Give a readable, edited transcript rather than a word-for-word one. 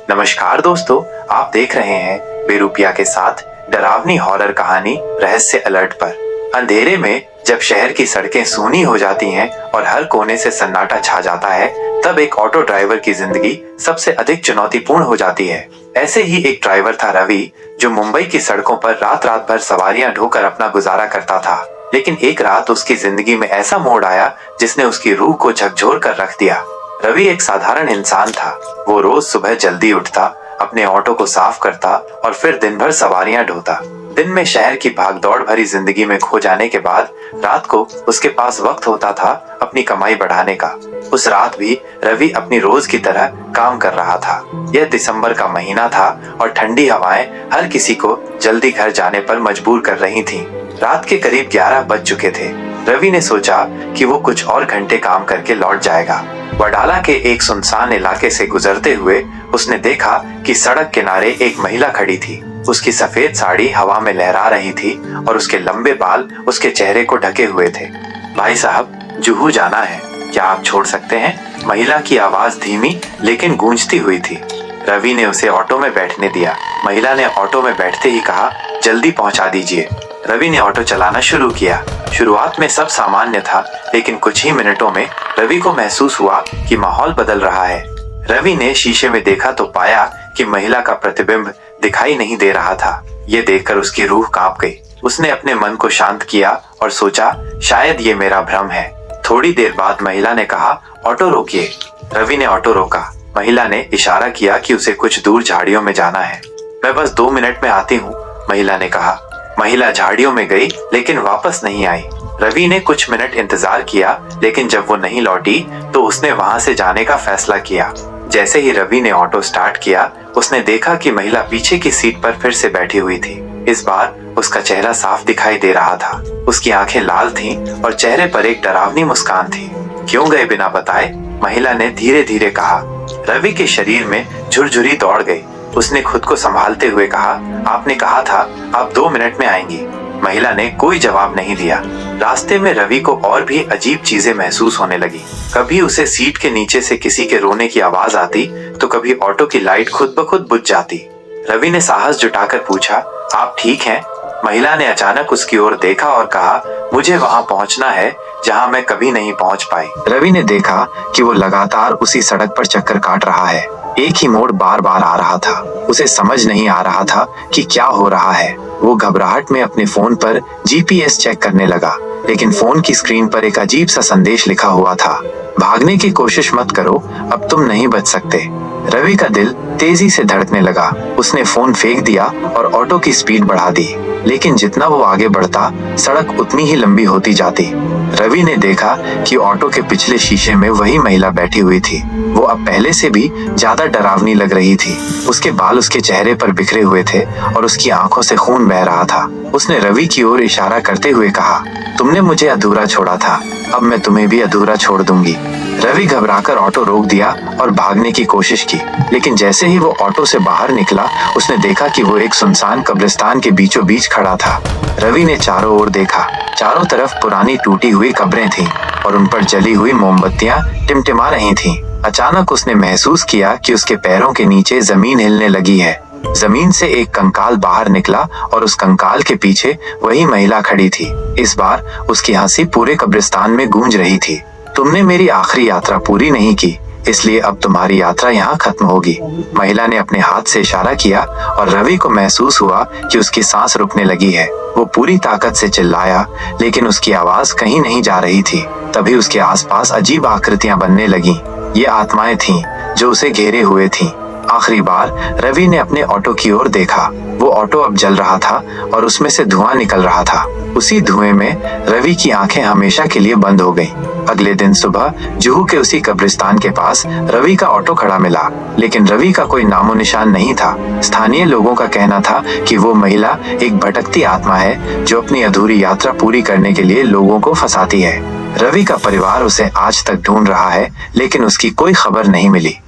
नमस्कार दोस्तों, आप देख रहे हैं बेरुपिया के साथ डरावनी हॉरर कहानी रहस्य अलर्ट पर। अंधेरे में जब शहर की सड़कें सूनी हो जाती हैं और हर कोने से सन्नाटा छा जाता है, तब एक ऑटो ड्राइवर की जिंदगी सबसे अधिक चुनौतीपूर्ण हो जाती है। ऐसे ही एक ड्राइवर था रवि, जो मुंबई की सड़कों पर रात रात भर सवारियां ढोकर अपना गुजारा करता था। लेकिन एक रात उसकी जिंदगी में ऐसा मोड़ आया जिसने उसकी रूह को झकझोर कर रख दिया। रवि एक साधारण इंसान था। वो रोज सुबह जल्दी उठता, अपने ऑटो को साफ करता और फिर दिन भर सवारियां ढोता। दिन में शहर की भागदौड़ भरी जिंदगी में खो जाने के बाद रात को उसके पास वक्त होता था अपनी कमाई बढ़ाने का। उस रात भी रवि अपनी रोज की तरह काम कर रहा था। यह दिसंबर का महीना था और ठंडी हवाएं हर किसी को जल्दी घर जाने पर मजबूर कर रही थीं। रात के करीब 11 बज चुके थे। रवि ने सोचा कि वो कुछ और घंटे काम करके लौट जाएगा। वडाला के एक सुनसान इलाके से गुजरते हुए उसने देखा कि सड़क किनारे एक महिला खड़ी थी। उसकी सफेद साड़ी हवा में लहरा रही थी और उसके लंबे बाल उसके चेहरे को ढके हुए थे। भाई साहब, जुहू जाना है, क्या आप छोड़ सकते हैं? महिला की आवाज धीमी लेकिन गूंजती हुई थी। रवि ने उसे ऑटो में बैठने दिया। महिला ने ऑटो में बैठते ही कहा, जल्दी पहुंचा दीजिए। रवि ने ऑटो चलाना शुरू किया। शुरुआत में सब सामान्य था, लेकिन कुछ ही मिनटों में रवि को महसूस हुआ कि माहौल बदल रहा है। रवि ने शीशे में देखा तो पाया कि महिला का प्रतिबिंब दिखाई नहीं दे रहा था। ये देखकर उसकी रूह कांप गई। उसने अपने मन को शांत किया और सोचा, शायद ये मेरा भ्रम है। थोड़ी देर बाद महिला ने कहा, ऑटो रोकिए। रवि ने ऑटो रोका। महिला ने इशारा किया कि उसे कुछ दूर झाड़ियों में जाना है। मैं बस 2 मिनट में आती हूँ, महिला ने कहा। महिला झाड़ियों में गई लेकिन वापस नहीं आई। रवि ने कुछ मिनट इंतजार किया, लेकिन जब वो नहीं लौटी तो उसने वहां से जाने का फैसला किया। जैसे ही रवि ने ऑटो स्टार्ट किया, उसने देखा कि महिला पीछे की सीट पर फिर से बैठी हुई थी। इस बार उसका चेहरा साफ दिखाई दे रहा था। उसकी आंखें लाल थीं और चेहरे पर एक डरावनी मुस्कान थी। क्यों गए बिना बताए? महिला ने धीरे धीरे कहा। रवि के शरीर में झुरझुरी दौड़ गई। उसने खुद को संभालते हुए कहा, आपने कहा था आप 2 मिनट में आएंगी। महिला ने कोई जवाब नहीं दिया। रास्ते में रवि को और भी अजीब चीजें महसूस होने लगी। कभी उसे सीट के नीचे से किसी के रोने की आवाज आती तो कभी ऑटो की लाइट खुद ब खुद बुझ जाती। रवि ने साहस जुटाकर पूछा, आप ठीक हैं? महिला ने अचानक उसकी ओर देखा और कहा, मुझे वहां पहुंचना है जहां मैं कभी नहीं पहुंच पाई। रवि ने देखा कि वो लगातार उसी सड़क पर चक्कर काट रहा है। एक ही मोड़ बार बार आ रहा था। उसे समझ नहीं आ रहा था कि क्या हो रहा है। वो घबराहट में अपने फोन पर जीपीएस चेक करने लगा, लेकिन फोन की स्क्रीन पर एक अजीब सा संदेश लिखा हुआ था, भागने की कोशिश मत करो, अब तुम नहीं बच सकते। रवि का दिल तेजी से धड़कने लगा। उसने फोन फेंक दिया और ऑटो की स्पीड बढ़ा दी, लेकिन जितना वो आगे बढ़ता, सड़क उतनी ही लंबी होती जाती। रवि ने देखा कि ऑटो के पिछले शीशे में वही महिला बैठी हुई थी। वो अब पहले से भी ज्यादा डरावनी लग रही थी। उसके बाल उसके चेहरे पर बिखरे हुए थे और उसकी आंखों से खून बह रहा था। उसने रवि की ओर इशारा करते हुए कहा, तुमने मुझे अधूरा छोड़ा था, अब मैं तुम्हें भी अधूरा छोड़ दूंगी। रवि घबराकर ऑटो रोक दिया और भागने की कोशिश की, लेकिन जैसे ही वो ऑटो से बाहर निकला, उसने देखा कि वो एक सुनसान कब्रिस्तान के बीचों बीच खड़ा था। रवि ने चारों ओर देखा। चारों तरफ पुरानी टूटी हुई कब्रें थीं और उन पर जली हुई मोमबत्तियां टिमटिमा रही थीं। अचानक उसने महसूस किया कि उसके पैरों के नीचे जमीन हिलने लगी है। जमीन से एक कंकाल बाहर निकला और उस कंकाल के पीछे वही महिला खड़ी थी। इस बार उसकी हंसी पूरे कब्रिस्तान में गूंज रही थी। तुमने मेरी आखिरी यात्रा पूरी नहीं की, इसलिए अब तुम्हारी यात्रा यहाँ खत्म होगी। महिला ने अपने हाथ से इशारा किया और रवि को महसूस हुआ कि उसकी सांस रुकने लगी है। वो पूरी ताकत से चिल्लाया, लेकिन उसकी आवाज कहीं नहीं जा रही थी। तभी उसके आसपास अजीब आकृतियां बनने लगीं। ये आत्माएं थीं जो उसे घेरे हुए थीं। आखिरी बार रवि ने अपने ऑटो की ओर देखा। वो ऑटो अब जल रहा था और उसमें से धुआं निकल रहा था। उसी धुएं में रवि की आंखें हमेशा के लिए बंद हो गईं। अगले दिन सुबह जुहू के उसी कब्रिस्तान के पास रवि का ऑटो खड़ा मिला, लेकिन रवि का कोई नामो निशान नहीं था। स्थानीय लोगों का कहना था कि वो महिला एक भटकती आत्मा है जो अपनी अधूरी यात्रा पूरी करने के लिए लोगों को फंसाती है। रवि का परिवार उसे आज तक ढूंढ रहा है, लेकिन उसकी कोई खबर नहीं मिली।